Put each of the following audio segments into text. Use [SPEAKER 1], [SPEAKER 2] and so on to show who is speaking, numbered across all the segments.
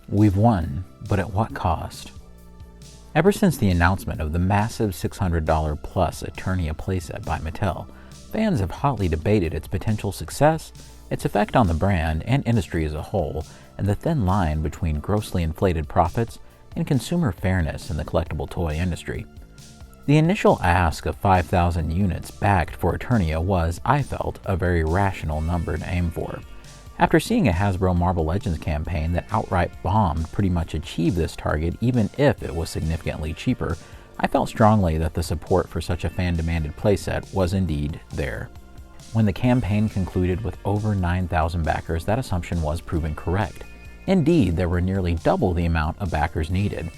[SPEAKER 1] We've won, but at what cost? Ever since the announcement of the massive $600 plus Eternia playset by Mattel, fans have hotly debated its potential success, its effect on the brand and industry as a whole, and the thin line between grossly inflated profits and consumer fairness in the collectible toy industry. The initial ask of 5,000 units backed for Eternia was, I felt, a very rational number to aim for. After seeing a Hasbro Marvel Legends campaign that outright bombed pretty much achieved this target even if it was significantly cheaper, I felt strongly that the support for such a fan-demanded playset was indeed there. When the campaign concluded with over 9,000 backers, that assumption was proven correct. Indeed, there were nearly double the amount of backers needed.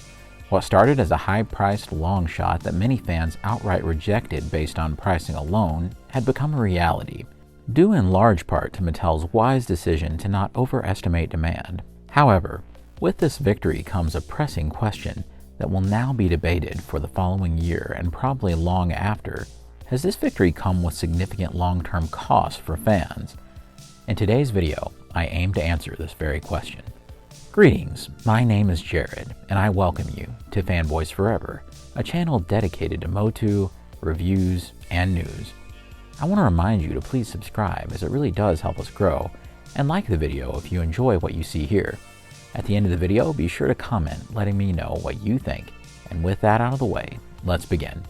[SPEAKER 1] What started as a high-priced long shot that many fans outright rejected based on pricing alone had become a reality, due in large part to Mattel's wise decision to not overestimate demand. However, with this victory comes a pressing question that will now be debated for the following year and probably long after. Has this victory come with significant long-term costs for fans? In today's video, I aim to answer this very question. Greetings, my name is Jared, and I welcome you to Fanboys Forever, a channel dedicated to MOTU, reviews, and news. I want to remind you to please subscribe as it really does help us grow, and like the video if you enjoy what you see here. At the end of the video, be sure to comment letting me know what you think, and with that out of the way, let's begin.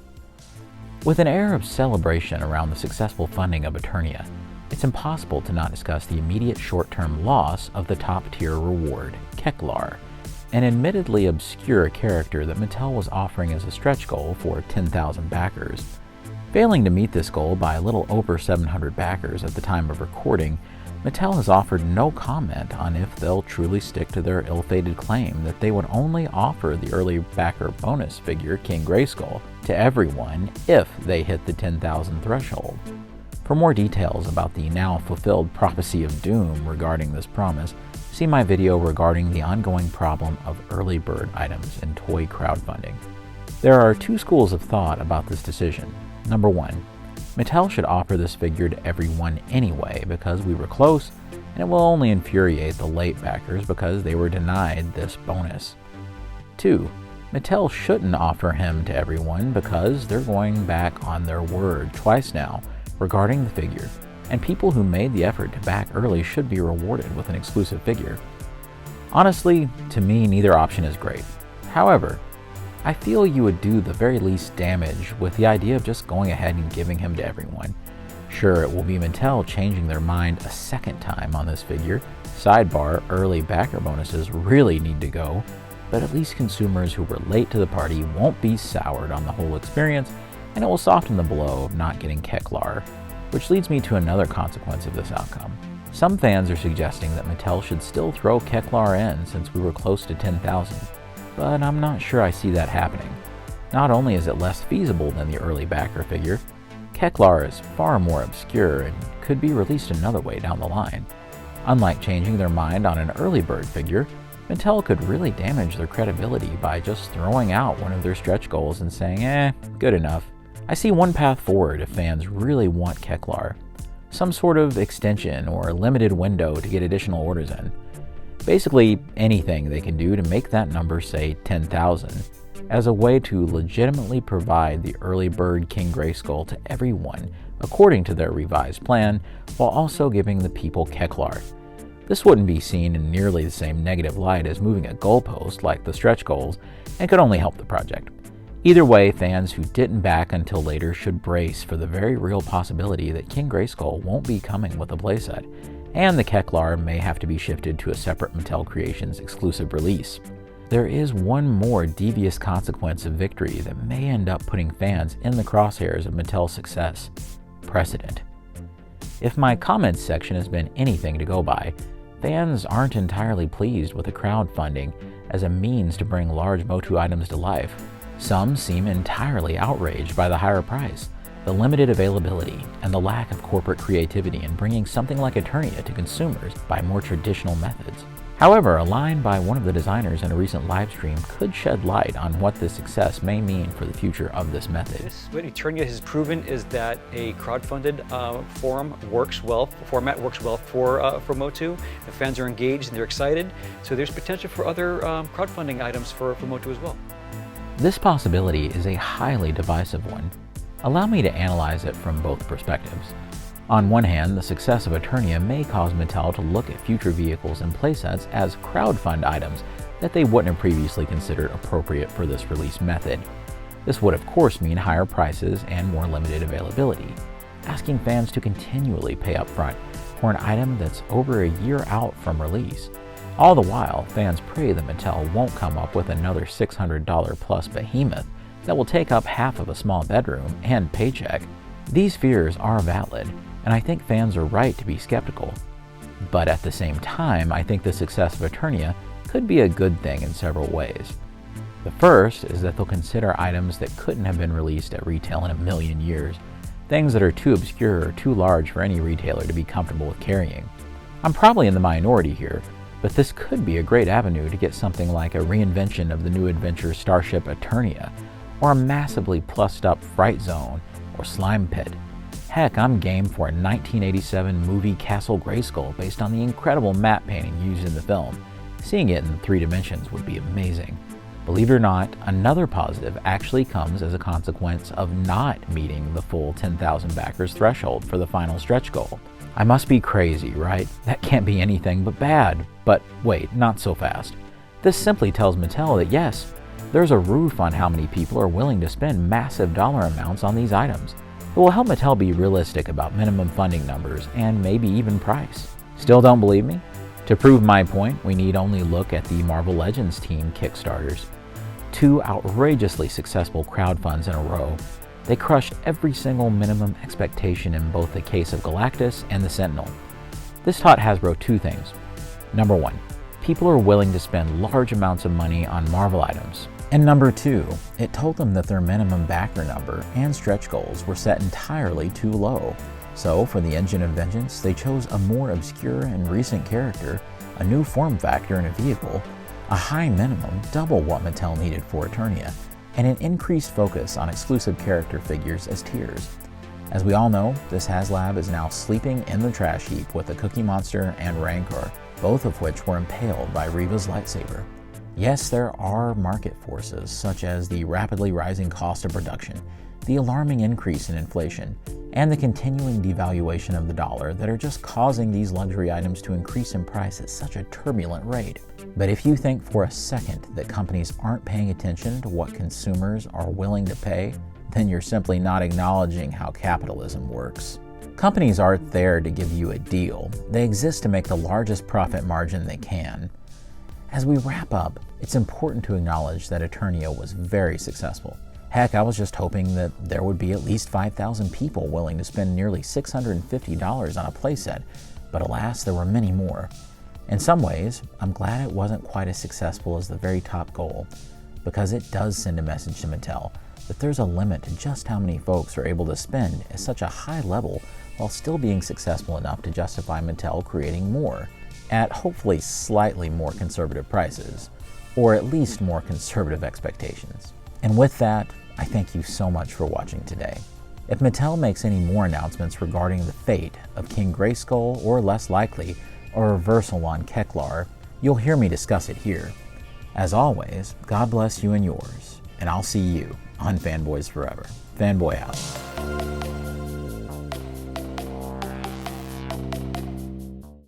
[SPEAKER 1] With an air of celebration around the successful funding of Eternia, it's impossible to not discuss the immediate short-term loss of the top-tier reward, Keklar, an admittedly obscure character that Mattel was offering as a stretch goal for 10,000 backers. Failing to meet this goal by a little over 700 backers at the time of recording, Mattel has offered no comment on if they'll truly stick to their ill-fated claim that they would only offer the early backer bonus figure King Grayskull to everyone if they hit the 10,000 threshold. For more details about the now fulfilled prophecy of doom regarding this promise, see my video regarding the ongoing problem of early bird items in toy crowdfunding. There are two schools of thought about this decision. Number one, Mattel should offer this figure to everyone anyway because we were close, and it will only infuriate the late backers because they were denied this bonus. 2. Mattel shouldn't offer him to everyone because they're going back on their word twice now regarding the figure, and people who made the effort to back early should be rewarded with an exclusive figure. Honestly, to me, neither option is great. However, I feel you would do the very least damage with the idea of just going ahead and giving him to everyone. Sure, it will be Mattel changing their mind a second time on this figure. Sidebar, early backer bonuses really need to go, but at least consumers who were late to the party won't be soured on the whole experience, and it will soften the blow of not getting Keklar, which leads me to another consequence of this outcome. Some fans are suggesting that Mattel should still throw Keklar in since we were close to 10,000, but I'm not sure I see that happening. Not only is it less feasible than the early backer figure, Keklar is far more obscure and could be released another way down the line. Unlike changing their mind on an early bird figure, Mattel could really damage their credibility by just throwing out one of their stretch goals and saying, good enough. I see one path forward if fans really want Keklar. Some sort of extension or limited window to get additional orders in. Basically, anything they can do to make that number say 10,000 as a way to legitimately provide the early bird King Grayskull to everyone according to their revised plan, while also giving the people Keklar. This wouldn't be seen in nearly the same negative light as moving a goalpost like the stretch goals, and could only help the project. Either way, fans who didn't back until later should brace for the very real possibility that King Grayskull won't be coming with a playset, and the Keklar may have to be shifted to a separate Mattel Creations exclusive release. There is one more devious consequence of victory that may end up putting fans in the crosshairs of Mattel's success: precedent. If my comments section has been anything to go by, fans aren't entirely pleased with the crowdfunding as a means to bring large MOTU items to life. Some seem entirely outraged by the higher price, the limited availability, and the lack of corporate creativity in bringing something like Eternia to consumers by more traditional methods. However, a line by one of the designers in a recent live stream could shed light on what this success may mean for the future of this method.
[SPEAKER 2] What Eternia has proven is that a crowdfunded format works well for Motu. The fans are engaged and they're excited, so there's potential for other crowdfunding items for Motu as well.
[SPEAKER 1] This possibility is a highly divisive one. Allow me to analyze it from both perspectives. On one hand, the success of Eternia may cause Mattel to look at future vehicles and playsets as crowdfund items that they wouldn't have previously considered appropriate for this release method. This would of course mean higher prices and more limited availability, asking fans to continually pay up front for an item that's over a year out from release. All the while, fans pray that Mattel won't come up with another $600 plus behemoth that will take up half of a small bedroom and paycheck. These fears are valid, and I think fans are right to be skeptical. But at the same time, I think the success of Eternia could be a good thing in several ways. The first is that they'll consider items that couldn't have been released at retail in a million years, things that are too obscure or too large for any retailer to be comfortable with carrying. I'm probably in the minority here, but this could be a great avenue to get something like a reinvention of the new adventure starship Eternia, or a massively plussed up Fright Zone or Slime Pit. Heck, I'm game for a 1987 movie Castle Grayskull based on the incredible matte painting used in the film. Seeing it in 3 dimensions would be amazing. Believe it or not, another positive actually comes as a consequence of not meeting the full 10,000 backers threshold for the final stretch goal. I must be crazy, right? That can't be anything but bad. But wait, not so fast. This simply tells Mattel that yes, there's a roof on how many people are willing to spend massive dollar amounts on these items. It will help Mattel be realistic about minimum funding numbers and maybe even price. Still don't believe me? To prove my point, we need only look at the Marvel Legends team Kickstarters. 2 outrageously successful crowdfunds in a row. They crushed every single minimum expectation in both the case of Galactus and the Sentinel. This taught Hasbro 2 things. Number 1, people are willing to spend large amounts of money on Marvel items. And number 2, it told them that their minimum backer number and stretch goals were set entirely too low. So for the Engine of Vengeance, they chose a more obscure and recent character, a new form factor in a vehicle, a high minimum double what Mattel needed for Eternia, and an increased focus on exclusive character figures as tiers. As we all know, this HasLab is now sleeping in the trash heap with the Cookie Monster and Rancor, both of which were impaled by Reva's lightsaber. Yes, there are market forces such as the rapidly rising cost of production, the alarming increase in inflation, and the continuing devaluation of the dollar that are just causing these luxury items to increase in price at such a turbulent rate. But if you think for a second that companies aren't paying attention to what consumers are willing to pay, then you're simply not acknowledging how capitalism works. Companies aren't there to give you a deal. They exist to make the largest profit margin they can. As we wrap up, it's important to acknowledge that Eternia was very successful. Heck, I was just hoping that there would be at least 5,000 people willing to spend nearly $650 on a playset, but alas, there were many more. In some ways, I'm glad it wasn't quite as successful as the very top goal, because it does send a message to Mattel that there's a limit to just how many folks are able to spend at such a high level while still being successful enough to justify Mattel creating more, at hopefully slightly more conservative prices, or at least more conservative expectations. And with that, I thank you so much for watching today. If Mattel makes any more announcements regarding the fate of King Grayskull, or less likely, a reversal on Keklar, you'll hear me discuss it here. As always, God bless you and yours, and I'll see you on Fanboys Forever. Fanboy out.